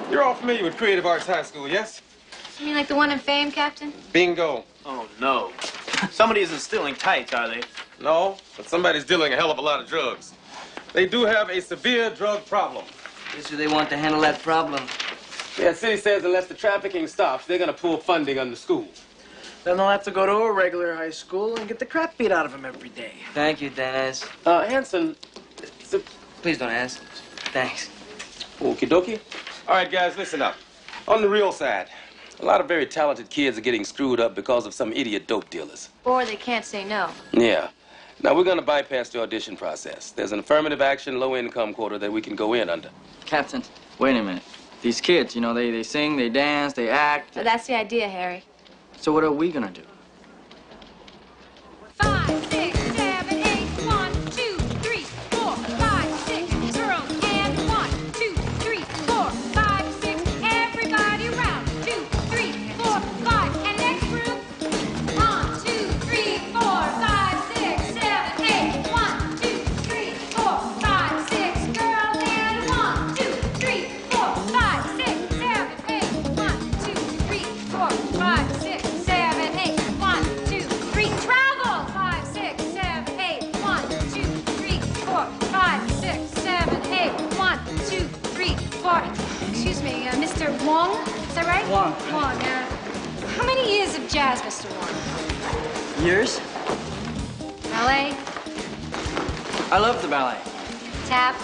You're all familiar with Creative Arts High School, yes? You mean like the one in Fame, Captain? Bingo. Oh, no. Somebody isn't stealing tights, are they? No, but somebody's dealing a hell of a lot of drugs. They do have a severe drug problem. Guess who they want to handle that problem? Yeah, the city says unless the trafficking stops, they're going to pull funding on the school. Then they'll have to go to a regular high school and get the crap beat out of them every day. Thank you, Dennis. Hanson, Please don't ask. Thanks. okie dokie. All right, guys, listen up. On the real side, a lot of very talented kids are getting screwed up because of some idiot dope dealers. Or they can't say no. Yeah. Now, we're going to bypass the audition process. There's an affirmative action, low-income quota that we can go in under. Captain, wait a minute. These kids, you know, they sing, they dance, they act. But that's the idea, Harry. So what are we gonna do? 5, 6, 7, 8, 1, 2, 3, 4, 5, 6, girls, and 1, 2, 3, 4, 5, 6, everybody around. 2, 3, 4, 5, and next group. 1, 2, 3, 4, 5, 6, 7, 8, 1, 2, 3, 4, 5, 6, girls, and 1, 2, 3, 4, 5, 6, 7, 8, 1, 2, 3, 4, 5, 6, 7, 8, 1, 2, 3, travel! 5, 6, 7, 8, 1, 2, 3, 4, 5, 6, 7, 8, 1, 2, 3, 4. Excuse me, Mr. Wong, is that right? Wong. Wong, how many years of jazz, Mr. Wong? Yours? Ballet, I love the ballet. tap.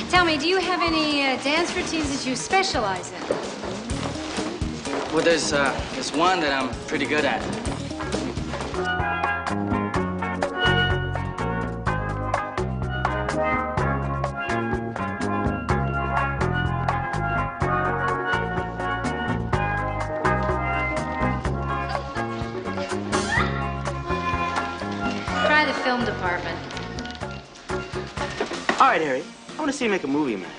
Tell me, do you have any dance routines that you specialize in? Well, there's one that I'm pretty good at. Try the film department. All right, Harry, I want to see you make a movie, man.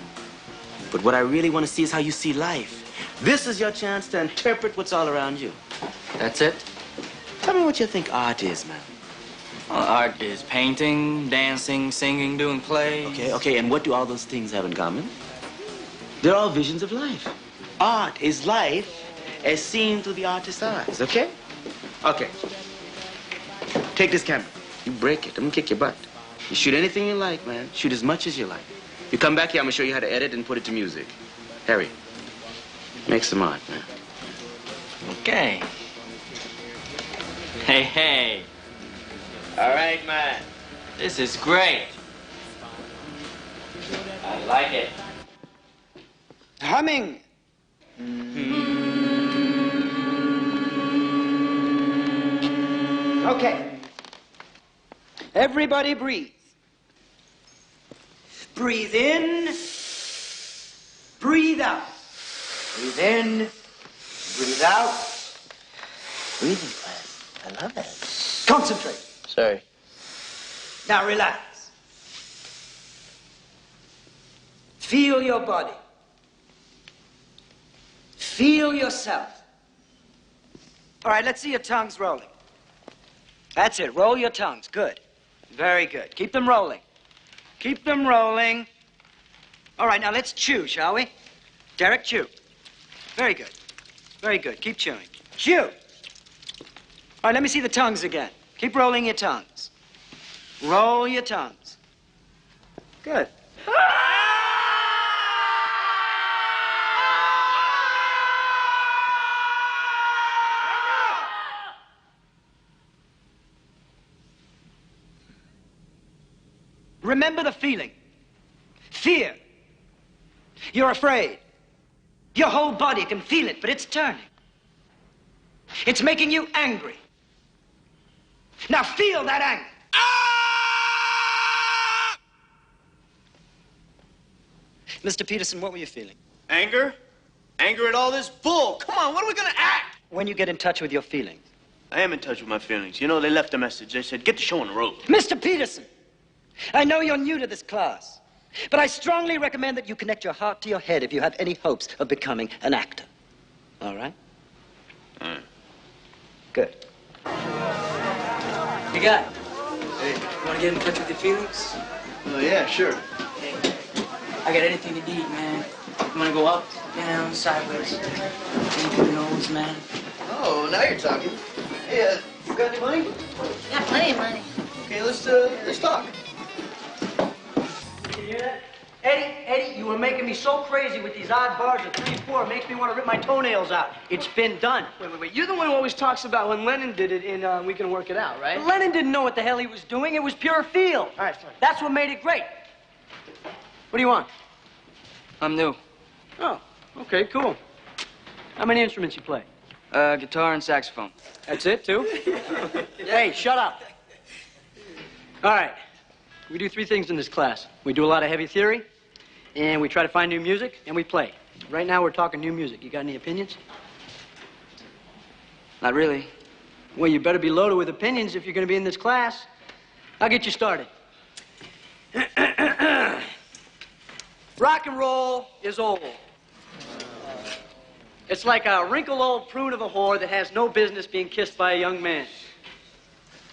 But what I really want to see is how you see life. This is your chance to interpret what's all around you. That's it? Tell me what you think art is, man. Well, art is painting, dancing, singing, doing plays. Okay, and what do all those things have in common? They're all visions of life. Art is life as seen through the artist's eyes, okay? Okay. Take this camera. You break it. I'm gonna kick your butt. You shoot anything you like, man. Shoot as much as you like. You come back here, I'm gonna show you how to edit and put it to music. Harry, make some art, man. Okay. Hey, hey. All right, man. This is great. I like it. Humming. Okay. Everybody breathe. Breathe in. Breathe out. Breathe in. Breathe out. Breathing class. I love it. Concentrate. Sorry. Now relax. Feel your body. Feel yourself. All right, let's see your tongues rolling. That's it. Roll your tongues. Good. Very good. Keep them rolling. Keep them rolling. All right, now let's chew, shall we? Derek, chew. Very good. Very good. Keep chewing. Chew. All right, let me see the tongues again. Keep rolling your tongues. Roll your tongues. Good. Remember the feeling. Fear. You're afraid. Your whole body can feel it, but it's turning. It's making you angry. Now feel that anger. Mr. Peterson, what were you feeling? Anger? Anger at all this bull. Come on, when are we gonna act? When you get in touch with your feelings. I am in touch with my feelings. You know, they left a message. They said, get the show on the road. Mr. Peterson, I know you're new to this class, but I strongly recommend that you connect your heart to your head if you have any hopes of becoming an actor. All right? All right. Good. Hey, guy. Hey, you want to get in touch with your feelings? Oh, yeah, sure. Hey, I got anything to eat, man. You want to go up, down, sideways? Anything your nose, man? Oh, now you're talking. Hey, you got any money? Got plenty of money. Okay, let's talk. You hear that? Eddie, you were making me so crazy with these odd bars of 3 and 4. It makes me want to rip my toenails out. It's been done. Wait. You're the one who always talks about when Lennon did it in We Can Work It Out, right? Lennon didn't know what the hell he was doing. It was pure feel. All right, fine. That's what made it great. What do you want? I'm new. Oh, okay, cool. How many instruments you play? Guitar and saxophone. That's it, too? Hey, shut up. All right. We do 3 things in this class. We do a lot of heavy theory, and we try to find new music, and we play. Right now, we're talking new music. You got any opinions? Not really. Well, you better be loaded with opinions if you're going to be in this class. I'll get you started. Rock and roll is old. It's like a wrinkled old prune of a whore that has no business being kissed by a young man.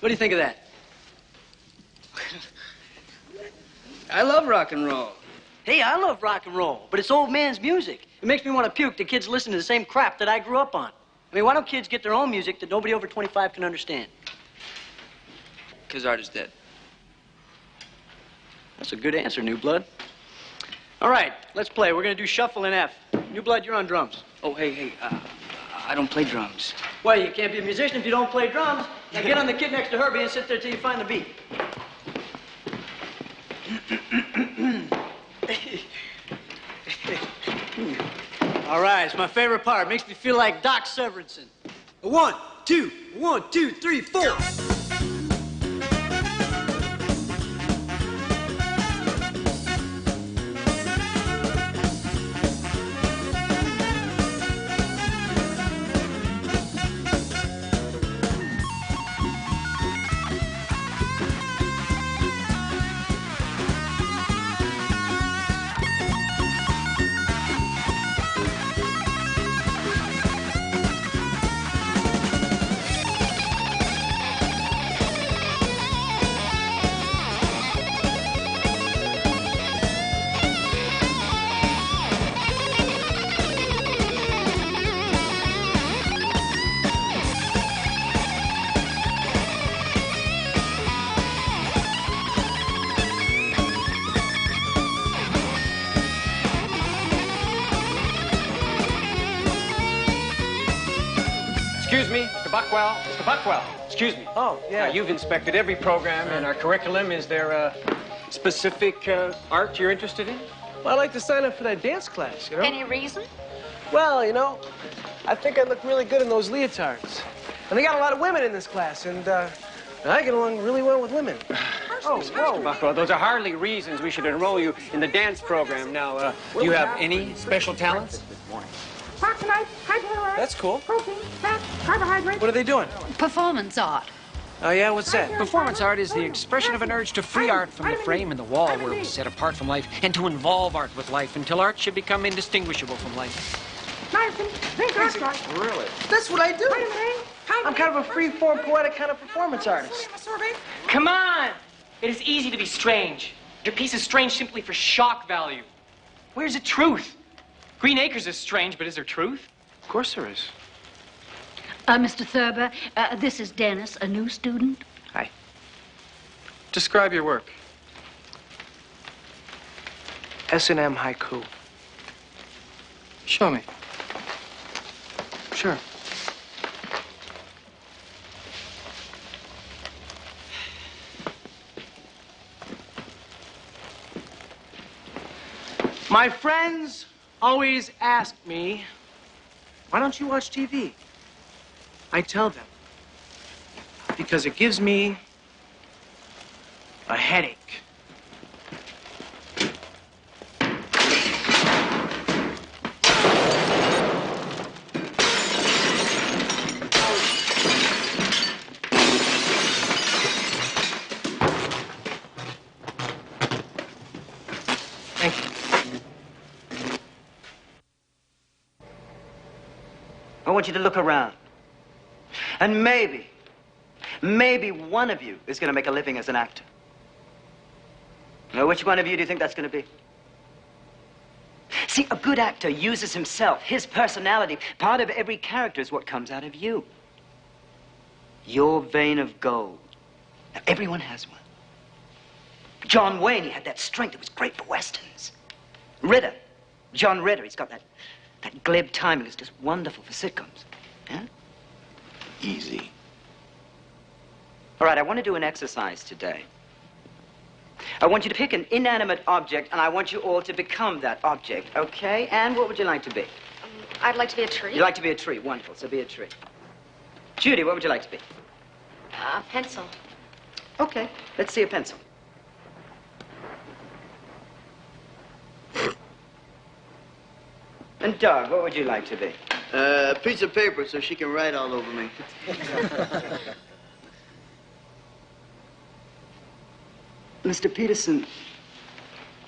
What do you think of that? I love rock and roll. Hey, I love rock and roll, but it's old man's music. It makes me want to puke that kids listen to the same crap that I grew up on. I mean, why don't kids get their own music that nobody over 25 can understand? Because art is dead. That's a good answer, New Blood. All right, let's play. We're going to do shuffle in F. New Blood, you're on drums. Oh, hey, I don't play drums. Well, you can't be a musician if you don't play drums. Now get on the kid next to Herbie and sit there till you find the beat. All right, it's my favorite part. It makes me feel like Doc Severinsen. 1, 2, 1, 2, 3, 4. Excuse me, Mr. Buckwell. Mr. Buckwell, excuse me. Oh, yeah. Now, you've inspected every program in our curriculum. Is there a specific art you're interested in? Well, I'd like to sign up for that dance class, you know? Any reason? Well, you know, I think I'd look really good in those leotards. And they got a lot of women in this class, and I get along really well with women. Oh, whoa. Buckwell, those are hardly reasons we should enroll you in the dance program. Now, do you have any special talents? That's cool. What are they doing? Performance art. Oh, yeah? What's that? Performance art is the expression of an urge to free art from the frame and the wall where it was set apart from life and to involve art with life until art should become indistinguishable from life. Really? That's what I do. I'm kind of a free-form, poetic kind of performance artist. Come on! It is easy to be strange. Your piece is strange simply for shock value. Where's the truth? Green Acres is strange, but is there truth? Of course there is. Mr. Thurber, this is Dennis, a new student. Hi. Describe your work. S&M haiku. Show me. Sure. My friends always ask me, why don't you watch TV? I tell them, because it gives me a headache. Thank you. I want you to look around. And maybe one of you is going to make a living as an actor. Now, which one of you do you think that's going to be? See, a good actor uses himself, his personality. Part of every character is what comes out of you. Your vein of gold. Now, everyone has one. John Wayne, he had that strength. It was great for westerns. Ritter, John Ritter, he's got that glib timing. It's just wonderful for sitcoms. Yeah? Easy. All right, I want to do an exercise today. I want you to pick an inanimate object, and I want you all to become that object, okay? And what would you like to be? I'd like to be a tree. You'd like to be a tree. Wonderful. So be a tree. Judy, what would you like to be? A pencil. Okay, let's see a pencil. And Doug, what would you like to be? A piece of paper so she can write all over me. Mr. Peterson,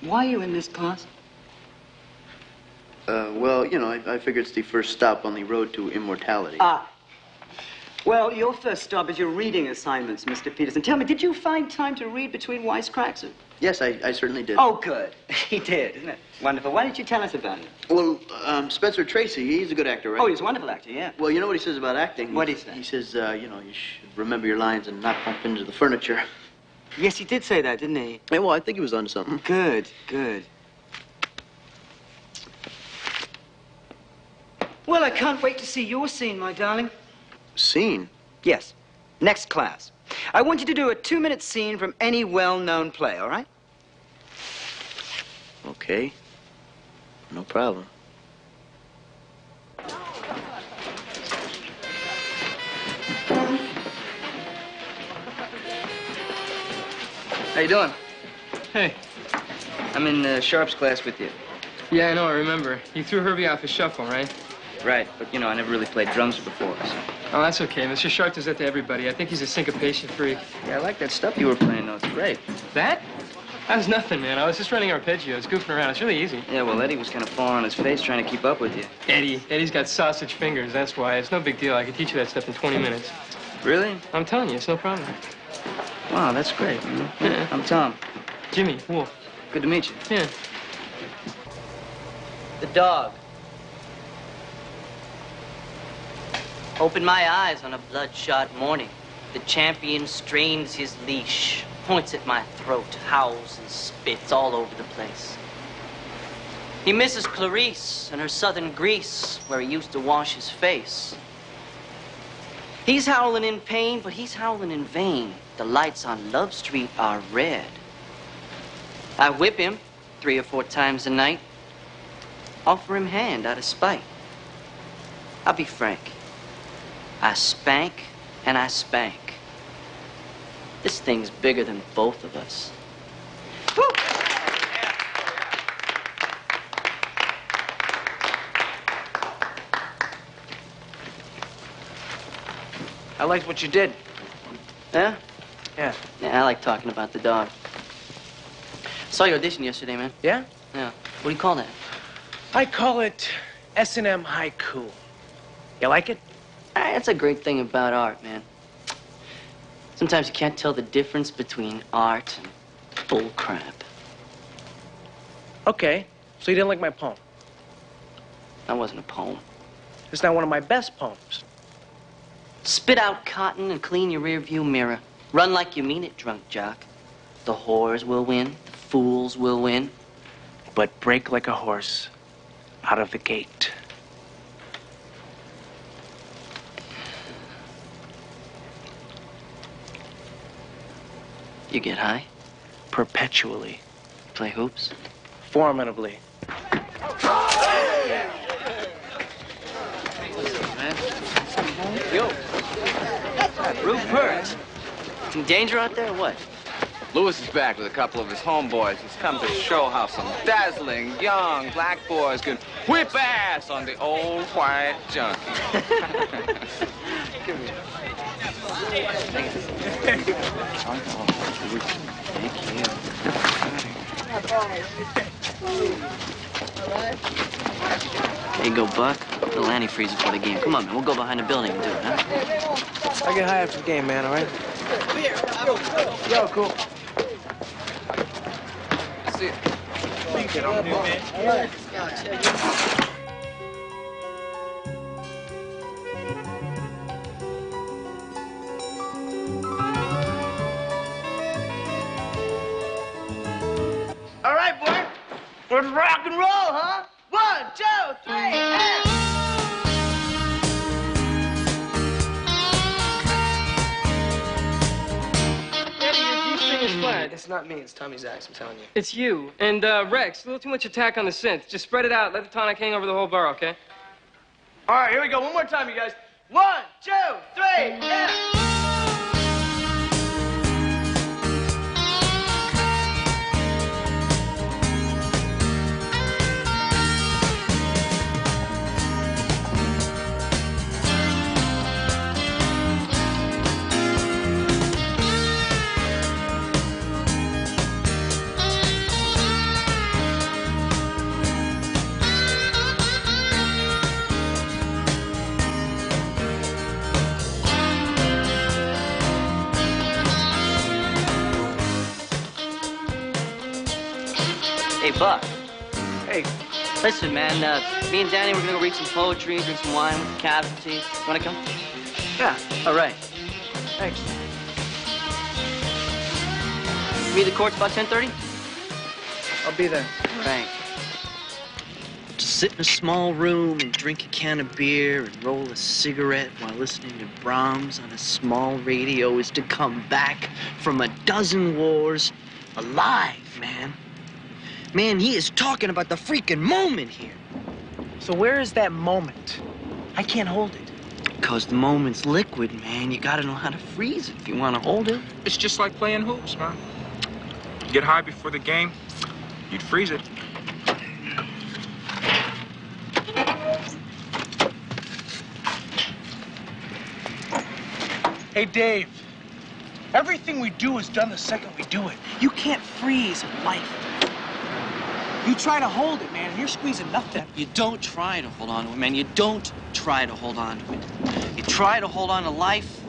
why are you in this class? Well, you know, I figured it's the first stop on the road to immortality. Ah. Well, your first stop is your reading assignments, Mr. Peterson. Tell me, did you find time to read between wisecracks? Yes, I certainly did. Oh, good. He did, isn't it? Wonderful. Why didn't you tell us about it? Well, Spencer Tracy, he's a good actor, right? Oh, he's a wonderful actor, yeah. Well, you know what he says about acting? What is that? He says, you know, you should remember your lines and not bump into the furniture. Yes, he did say that, didn't he? Yeah, well, I think he was onto something. Good, good. Well, I can't wait to see your scene, my darling. Scene? Yes. Next class. I want you to do a 2-minute scene from any well-known play, all right? Okay. No problem. How you doing? Hey. I'm in Sharp's class with you. Yeah, I know, I remember. You threw Herbie off his shuffle, right? Right, but, you know, I never really played drums before, so... Oh, that's okay. Mr. Sharp does that to everybody. I think he's a syncopation freak. Yeah, I like that stuff you were playing, though. It's great. That? That was nothing, man. I was just running arpeggios, goofing around. It's really easy. Yeah, well, Eddie was kind of falling on his face trying to keep up with you. Eddie's got sausage fingers, that's why. It's no big deal. I can teach you that stuff in 20 minutes. Really? I'm telling you, it's no problem. Wow, that's great. Man. Yeah. I'm Tom. Jimmy, Wolf. Good to meet you. Yeah. The dog. Open my eyes on a bloodshot morning. The champion strains his leash, points at my throat, howls and spits all over the place. He misses Clarice and her southern Greece, where he used to wash his face. He's howling in pain, but he's howling in vain. The lights on Love Street are red. I whip him 3 or 4 times a night. Offer him hand out of spite. I'll be frank. I spank and I spank. This thing's bigger than both of us. Woo! I liked what you did. Yeah? Yeah. Yeah, I like talking about the dog. Saw your audition yesterday, man. Yeah? Yeah. What do you call that? I call it S&M haiku. You like it? That's a great thing about art, man. Sometimes you can't tell the difference between art and bull crap. Okay. So you didn't like my poem? That wasn't a poem. It's not one of my best poems. Spit out cotton and clean your rearview mirror. Run like you mean it, drunk jock. The whores will win. The fools will win. But break like a horse out of the gate. You get high? Perpetually. Play hoops? Formidably. Yo. Rupert. In danger out there or what? Lewis is back with a couple of his homeboys. He's come to show how some dazzling young black boys can whip ass on the old white junkie. Come here. Hey, go, Buck. Little antifreeze before the game. Come on, man. We'll go behind the building and do it, huh? I'll get high after the game, man, all right? Yo, cool. See it. All right, boy. Let's rock and roll, huh? 1, 2, 3, and... Eddie, your G string is flat. It's not me, it's Tommy Zacks, I'm telling you. It's you. And Rex, a little too much attack on the synth. Just spread it out. Let the tonic hang over the whole bar, okay? All right, here we go. One more time, you guys. 1, 2, 3, and... Hey, Buck. Hey. Listen, man, me and Danny, we're gonna go read some poetry, drink some wine with the casualty. You wanna come? Yeah. All right. Thanks. Meet the court's about 10:30? I'll be there. Thanks. To sit in a small room and drink a can of beer and roll a cigarette while listening to Brahms on a small radio is to come back from a dozen wars alive, man. Man, he is talking about the freaking moment here. So where is that moment? I can't hold it. Because the moment's liquid, man. You gotta know how to freeze it if you want to hold it. It's just like playing hoops, man. You get high before the game, you'd freeze it. Hey, Dave. Everything we do is done the second we do it. You can't freeze life. You try to hold it, man, and you're squeezing nothing. You don't try to hold on to it, man. You don't try to hold on to it. You try to hold on to life,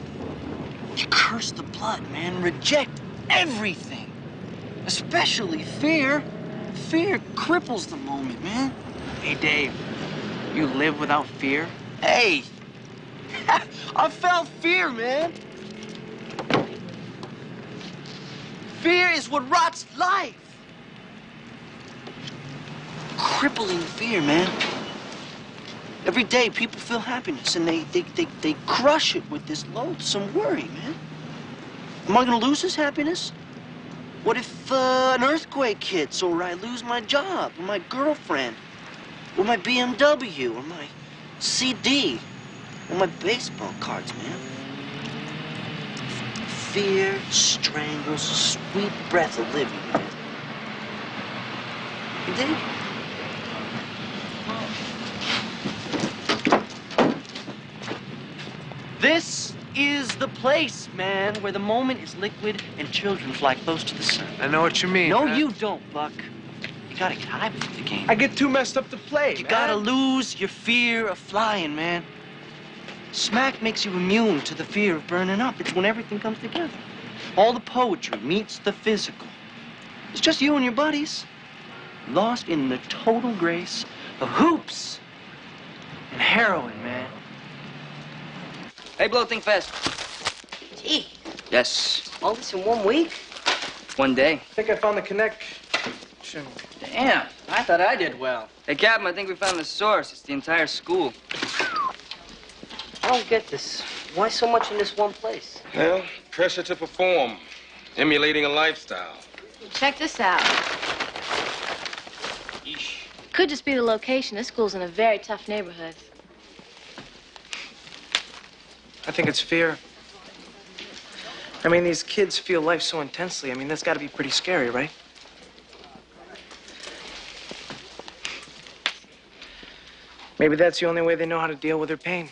you curse the blood, man. Reject everything, especially fear. Fear cripples the moment, man. Hey, Dave, you live without fear? Hey, I felt fear, man. Fear is what rots life. Crippling fear, man. Every day, people feel happiness, and they crush it with this loathsome worry, man. Am I gonna lose this happiness? What if an earthquake hits, or I lose my job, or my girlfriend, or my BMW, or my CD, or my baseball cards, man? Fear strangles the sweet breath of living, man. You dig? This is the place, man, where the moment is liquid and children fly close to the sun. I know what you mean. No, man. you don't, Buck. You gotta get high before the game. I get too messed up to play, You man. gotta lose your fear of flying, man. Smack makes you immune to the fear of burning up. It's when everything comes together. All the poetry meets the physical. It's just you and your buddies, lost in the total grace of hoops and heroin, man. Hey, blow, think fast. Gee, Yes. all this in 1 week? One day. I think I found the connection. Damn, I thought I did well. Hey, Captain, I think we found the source. It's the entire school. I don't get this. Why so much in this one place? Well, pressure to perform, emulating a lifestyle. Check this out. Could just be the location. This school's in a very tough neighborhood. I think it's fear. I mean, these kids feel life so intensely. I mean, that's got to be pretty scary, right? Maybe that's the only way they know how to deal with their pain.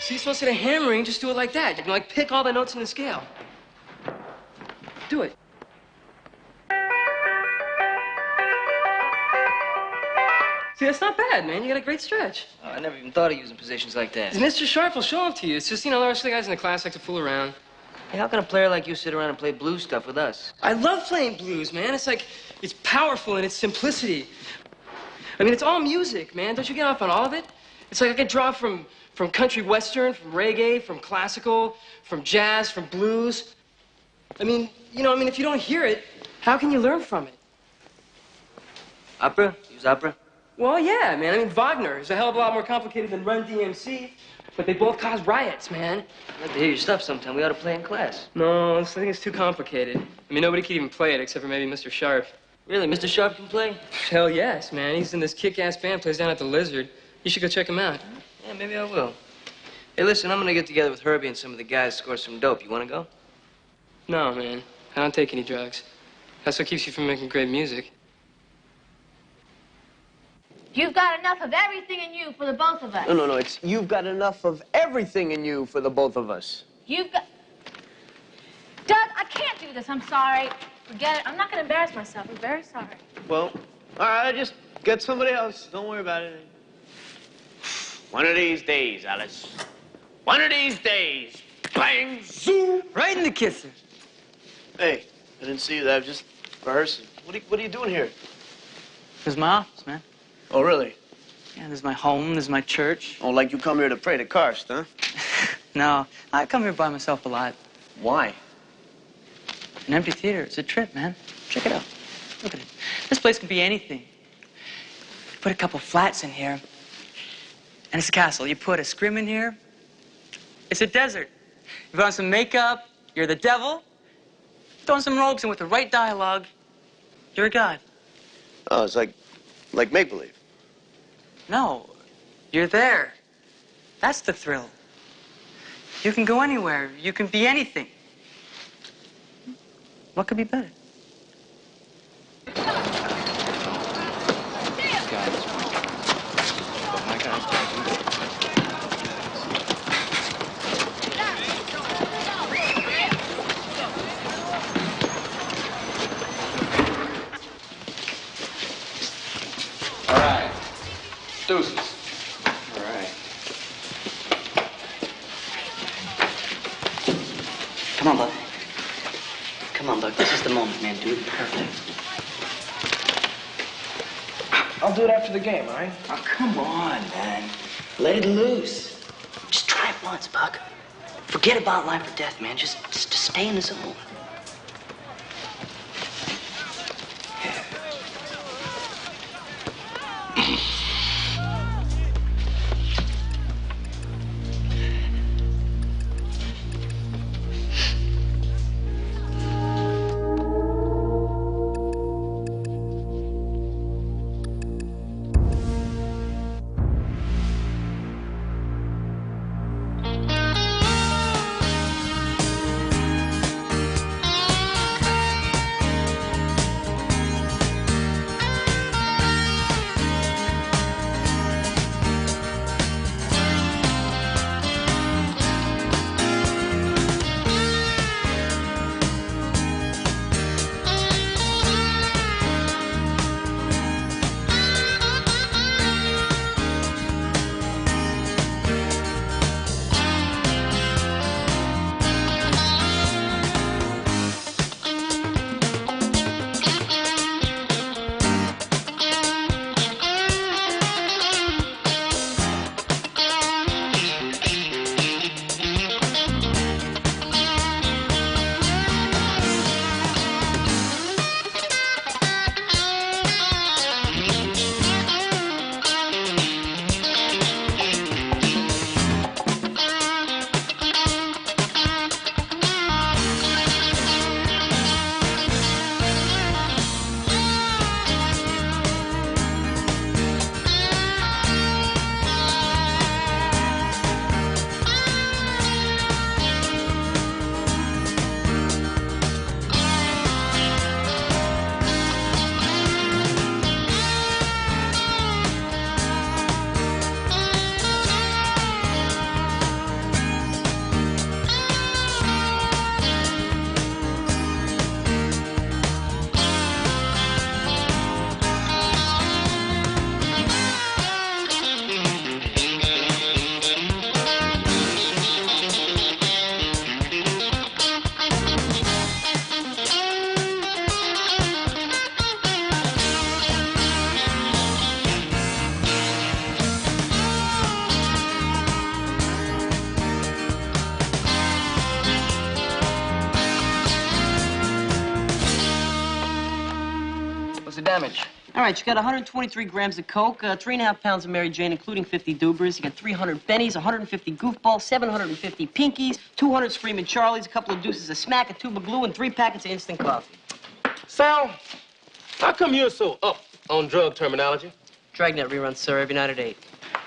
See, so instead of hammering, just do it like that. You can, like, pick all the notes in the scale. Do it. See, that's not bad, man. You got a great stretch. Oh, I never even thought of using positions like that. Mr. Sharp will show them to you. It's just, you know, the rest of the guys in the class like to fool around. Hey, how can a player like you sit around and play blues stuff with us? I love playing blues, man. It's like, it's powerful in its simplicity. I mean, it's all music, man. Don't you get off on all of it? It's like I can draw from country western, from reggae, from classical, from jazz, from blues. I mean, you know, if you don't hear it, how can you learn from it? Opera? Use opera? Well, yeah, man. I mean, Wagner is a hell of a lot more complicated than Run DMC, but they both cause riots, man. I'd like to hear your stuff sometime. We ought to play in class. No, I think it's too complicated. I mean, nobody can even play it except for maybe Mr. Sharp. Really? Mr. Sharp can play? Hell yes, man. He's in this kick-ass band, plays down at the Lizard. You should go check him out. Yeah, maybe I will. Hey, listen, I'm gonna get together with Herbie and some of the guys, score some dope. You wanna go? No, man. I don't take any drugs. That's what keeps you from making great music. You've got enough of everything in you for the both of us. No. It's you've got enough of everything in you for the both of us. You've got... Doug, I can't do this. I'm sorry. Forget it. I'm not going to embarrass myself. I'm very sorry. Well, all right, just get somebody else. Don't worry about it. One of these days, Alice. One of these days. Bang, zoom. Right in the kisser. Hey, I didn't see you there. I'm just rehearsing. What are you doing here? This is my office, man. Oh, really? Yeah, this is my home. This is my church. Oh, like you come here to pray to Karst, huh? No, I come here by myself a lot. Why? An empty theater. It's a trip, man. Check it out. Look at it. This place can be anything. You put a couple flats in here, and it's a castle. You put a scrim in here, it's a desert. You put on some makeup, you're the devil. Throw on some robes, and with the right dialogue, you're a god. Oh, it's like make-believe. No, you're there. That's the thrill. You can go anywhere. You can be anything. What could be better? All right. Deuces. All right. Come on, Buck. Come on, Buck. This is the moment, man. Do it perfect. I'll do it after the game, all right? Oh, come on, man. Let it loose. Just try it once, Buck. Forget about life or death, man. Just stay in the zone. damage? All right, you got 123 grams of Coke, 3.5 pounds of Mary Jane, including 50 Dubras. You got 300 Bennies, 150 Goofballs, 750 Pinkies, 200 Screaming Charlies, a couple of deuces of Smack, a tube of glue, and 3 packets of instant coffee. Sal, how come you're so up on drug terminology? Dragnet reruns, sir, every night at 8.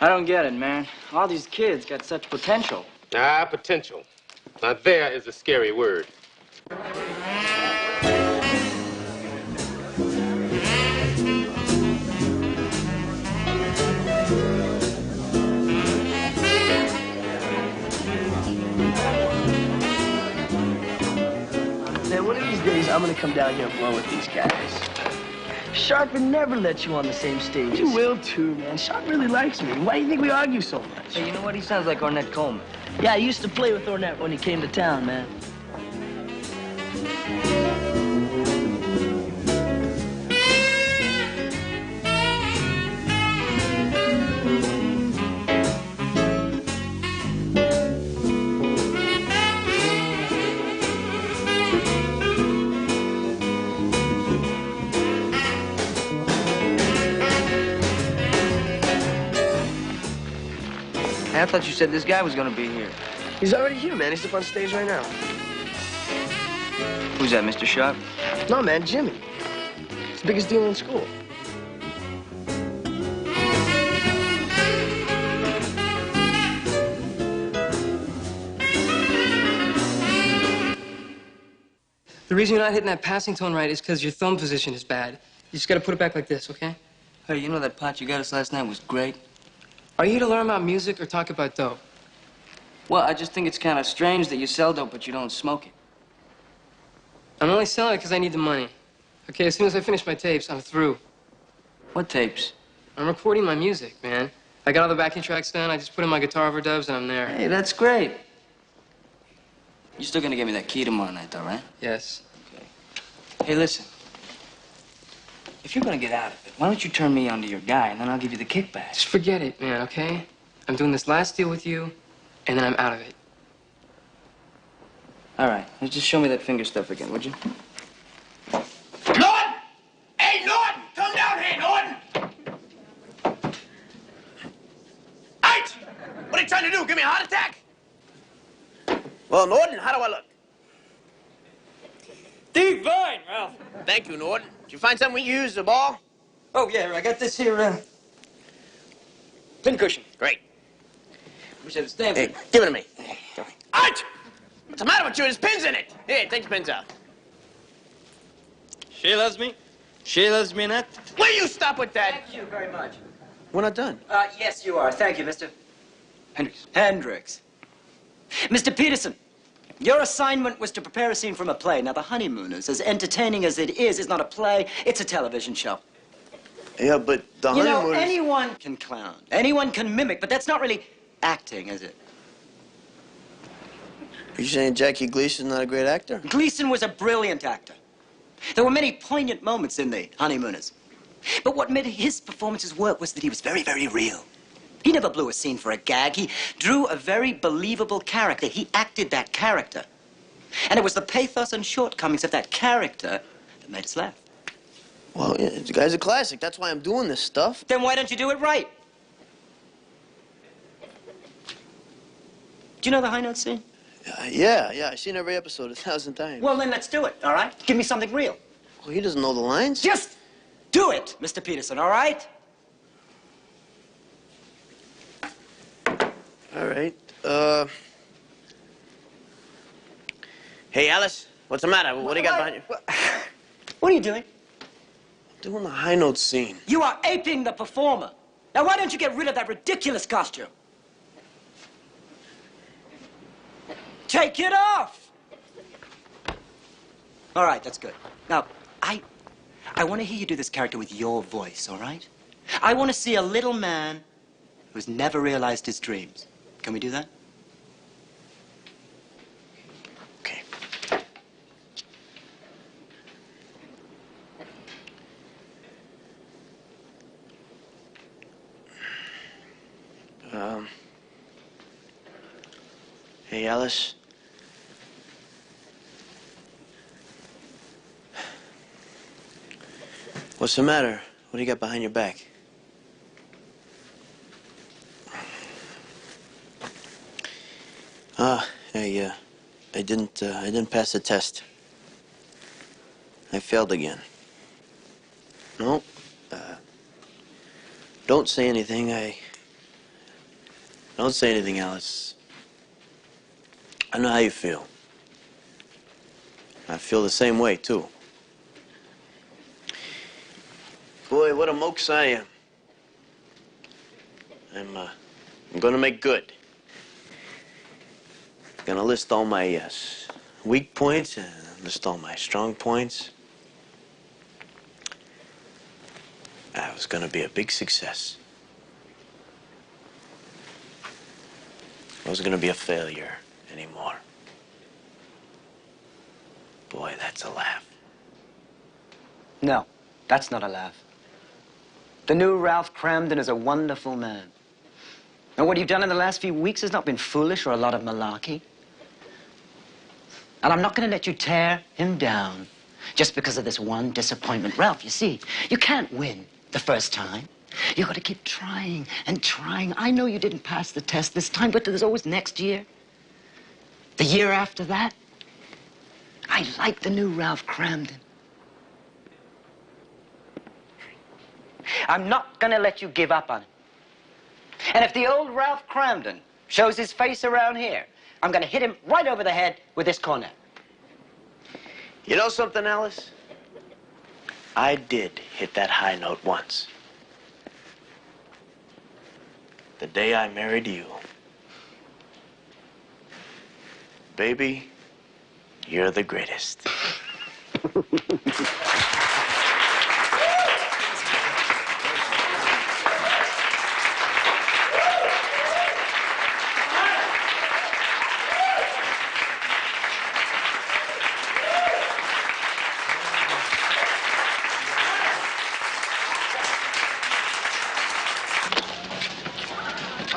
I don't get it, man. All these kids got such potential. Ah, potential. Now, there is a scary word. Man, one of these days, I'm gonna come down here and blow with these guys. Shark would never let you on the same stage. You will too, man. Shark really likes me. Why do you think we argue so much? Hey, you know what? He sounds like Ornette Coleman. Yeah, I used to play with Ornette when he came to town, man. Hey, I thought you said this guy was gonna be here. He's already here, man. He's up on stage right now. Who's that, Mr. Sharp? No, man, Jimmy. It's the biggest deal in school. The reason you're not hitting that passing tone right is because your thumb position is bad. You just gotta put it back like this, okay? Hey, you know that pot you got us last night was great? Are you here to learn about music or talk about dope? Well, I just think it's kind of strange that you sell dope, but you don't smoke it. I'm only selling it because I need the money. Okay, as soon as I finish my tapes, I'm through. What tapes? I'm recording my music, man. I got all the backing tracks done. I just put in my guitar overdubs, and I'm there. Hey, that's great. You're still gonna give me that key tomorrow night, though, right? Yes. Okay. Hey, listen. If you're gonna get out of it, why don't you turn me onto your guy, and then I'll give you the kickback. Just forget it, man, okay? I'm doing this last deal with you, and then I'm out of it. All right. Now just show me that finger stuff again, would you? Norton! Hey, Norton! Come down here, Norton! Out! What are you trying to do? Give me a heart attack? Well, Norton, how do I look? Divine, Ralph. Thank you, Norton. Did you find something we can use, the ball? Oh, yeah, I got this here, pincushion. Great. Wish I had a stamp. Hey, give it to me. Out! What's the matter with you? There's pins in it. Here, take the pins out. She loves me. She loves me not. Will you stop with that? Thank you very much. We're not done. Yes, you are. Thank you, Mr. Hendricks. Hendricks. Mr. Peterson, your assignment was to prepare a scene from a play. Now, The Honeymooners, as entertaining as it is not a play. It's a television show. Yeah, but the You know, honeymooners... anyone can clown. Anyone can mimic, but that's not really acting, is it? Are you saying Jackie Gleason's not a great actor? Gleason was a brilliant actor. There were many poignant moments in The Honeymooners. But what made his performances work was that he was very, very real. He never blew a scene for a gag. He drew a very believable character. He acted that character. And it was the pathos and shortcomings of that character that made us laugh. Well, yeah, the guy's a classic. That's why I'm doing this stuff. Then why don't you do it right? Do you know the high note scene? Yeah, I've seen every episode 1,000 times. Well, then let's do it, all right? Give me something real. Well, he doesn't know the lines. Just do it, Mr. Peterson, all right? All right. Hey, Alice, what's the matter? What do you got behind you? What are you doing? Doing the high note scene. You are aping the performer. Now, why don't you get rid of that ridiculous costume? Take it off! All right, that's good. Now, I want to hear you do this character with your voice, all right? I want to see a little man who's never realized his dreams. Can we do that? Okay. Hey, Alice. What's the matter? What do you got behind your back? I didn't pass the test. I failed again. No, don't say anything. Don't say anything, Alice. I know how you feel. I feel the same way, too. Boy, what a mokes I am. I'm gonna make good. Gonna list all my weak points and list all my strong points. I was gonna be a big success. I wasn't gonna be a failure anymore. Boy, that's a laugh. No, that's not a laugh. The new Ralph Cramden is a wonderful man. And what you've done in the last few weeks has not been foolish or a lot of malarkey. And I'm not going to let you tear him down just because of this one disappointment. Ralph, you see, you can't win the first time. You've got to keep trying and trying. I know you didn't pass the test this time, but there's always next year. The year after that. I like the new Ralph Cramden. I'm not going to let you give up on him. And if the old Ralph Cramden shows his face around here, I'm going to hit him right over the head with this cornet. You know something, Alice? I did hit that high note once. The day I married you. Baby, you're the greatest.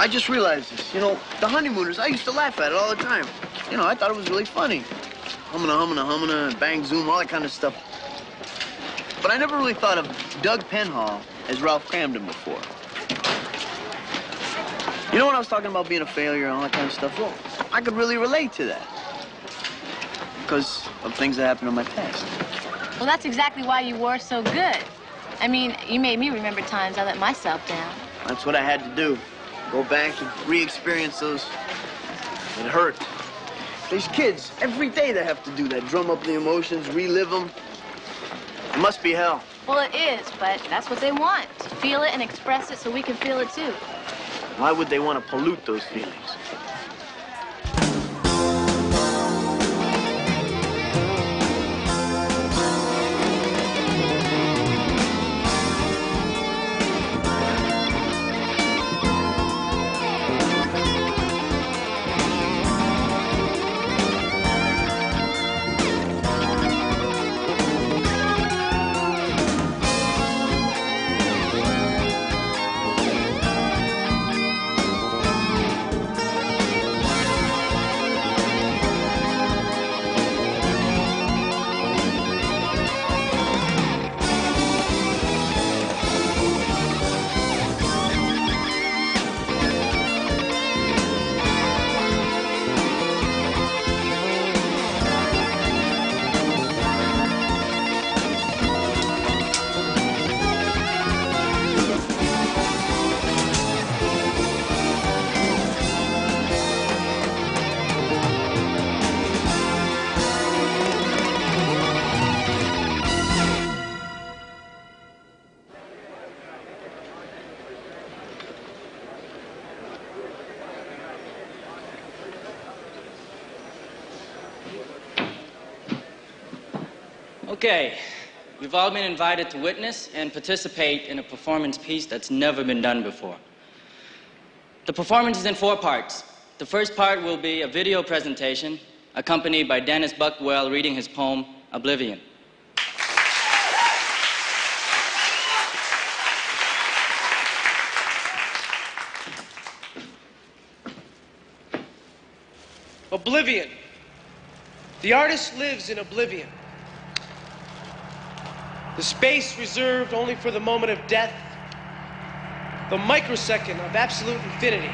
I just realized this. You know, the honeymooners, I used to laugh at it all the time. You know, I thought it was really funny. Humana, bang, zoom, all that kind of stuff. But I never really thought of Doug Penhall as Ralph Cramden before. You know when I was talking about being a failure and all that kind of stuff? Well, I could really relate to that. Because of things that happened on my test. Well, that's exactly why you were so good. I mean, you made me remember times I let myself down. That's what I had to do. Go back and re-experience those. It hurt. There's kids every day that have to do that. Drum up the emotions, relive them. It must be hell. Well, it is, but that's what they want. To feel it and express it so we can feel it too. Why would they want to pollute those feelings? Okay, we've all been invited to witness and participate in a performance piece that's never been done before. The performance is in 4 parts. The first part will be a video presentation accompanied by Dennis Buckwell reading his poem, Oblivion. Oblivion. The artist lives in oblivion. The space reserved only for the moment of death. The microsecond of absolute infinity.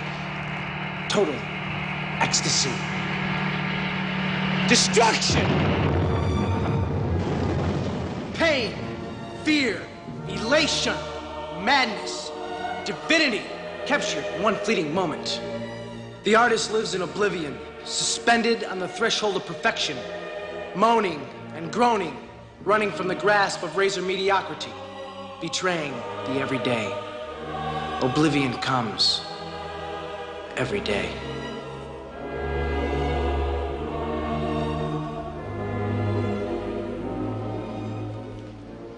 Total ecstasy. Destruction! Pain, fear, elation, madness, divinity captured in one fleeting moment. The artist lives in oblivion, suspended on the threshold of perfection, moaning and groaning, running from the grasp of razor mediocrity, betraying the everyday. Oblivion comes every day.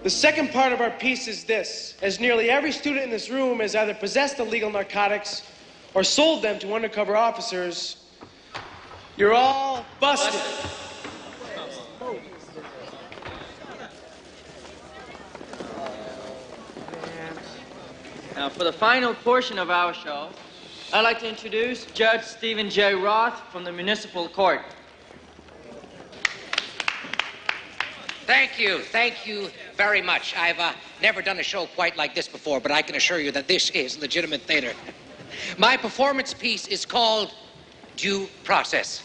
The second part of our piece is this. As nearly every student in this room has either possessed illegal narcotics or sold them to undercover officers, you're all busted. Now, for the final portion of our show, I'd like to introduce Judge Stephen J. Roth from the Municipal Court. Thank you very much. I've never done a show quite like this before, but I can assure you that this is legitimate theater. My performance piece is called Due Process.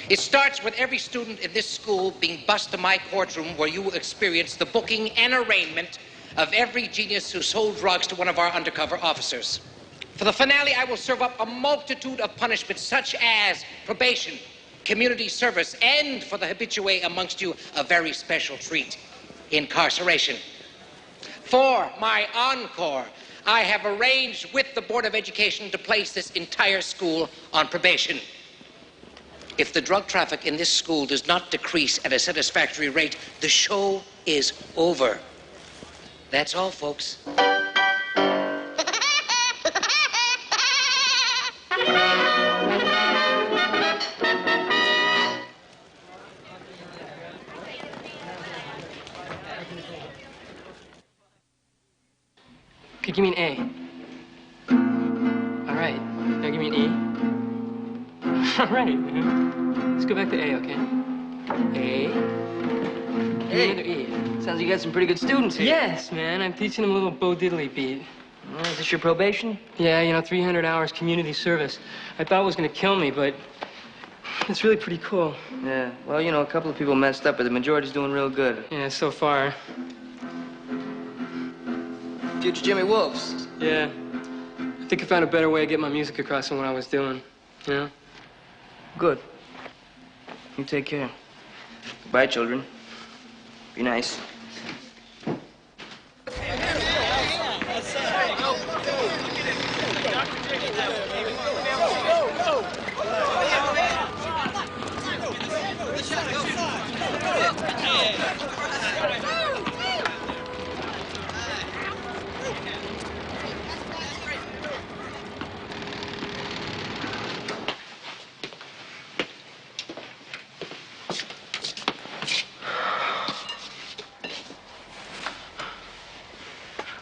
It starts with every student in this school being bussed to my courtroom where you will experience the booking and arraignment of every genius who sold drugs to one of our undercover officers. For the finale, I will serve up a multitude of punishments such as probation, community service, and for the habitué amongst you, a very special treat, incarceration. For my encore, I have arranged with the Board of Education to place this entire school on probation. If the drug traffic in this school does not decrease at a satisfactory rate, the show is over. That's all, folks. Okay, give me an A. All right. Now give me an E. All right, man. Let's go back to A, okay? A. Hey. Another E. Sounds like you got some pretty good students here. Yes, man. I'm teaching them a little Bo Diddley beat. Well, is this your probation? Yeah, you know, 300 hours community service. I thought it was going to kill me, but it's really pretty cool. Yeah. Well, you know, a couple of people messed up, but the majority's doing real good. Yeah, so far. Future Jimmy Wolves. Yeah. I think I found a better way to get my music across than what I was doing, you know? Good. You take care. Goodbye, children. Be nice.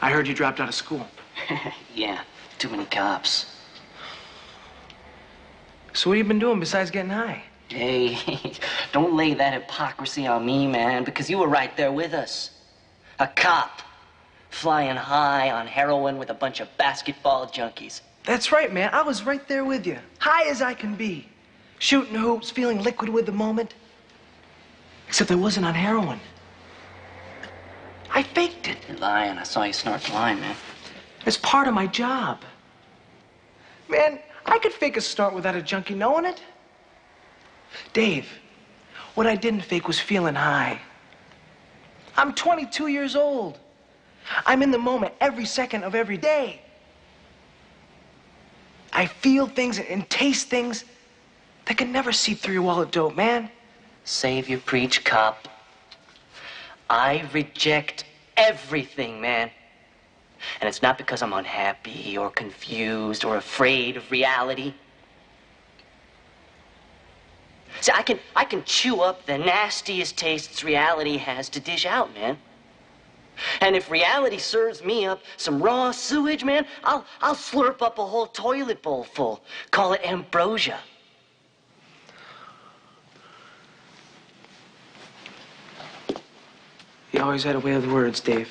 I heard you dropped out of school. Yeah, too many cops. So what have you been doing besides getting high? Hey, don't lay that hypocrisy on me, man, because you were right there with us. A cop flying high on heroin with a bunch of basketball junkies. That's right, man. I was right there with you. High as I can be. Shooting hoops, feeling liquid with the moment. Except I wasn't on heroin. I faked it. You're lying. I saw you snort the line, man. It's part of my job. Man, I could fake a snort without a junkie knowing it. Dave, what I didn't fake was feeling high. I'm 22 years old. I'm in the moment every second of every day. I feel things and taste things that can never seep through your wall of dope, man. Save your preach, cop. I reject everything, man. And it's not because I'm unhappy or confused or afraid of reality. See, I can chew up the nastiest tastes reality has to dish out, man. And if reality serves me up some raw sewage, man, I'll slurp up a whole toilet bowl full. Call it ambrosia. You always had a way with words, Dave.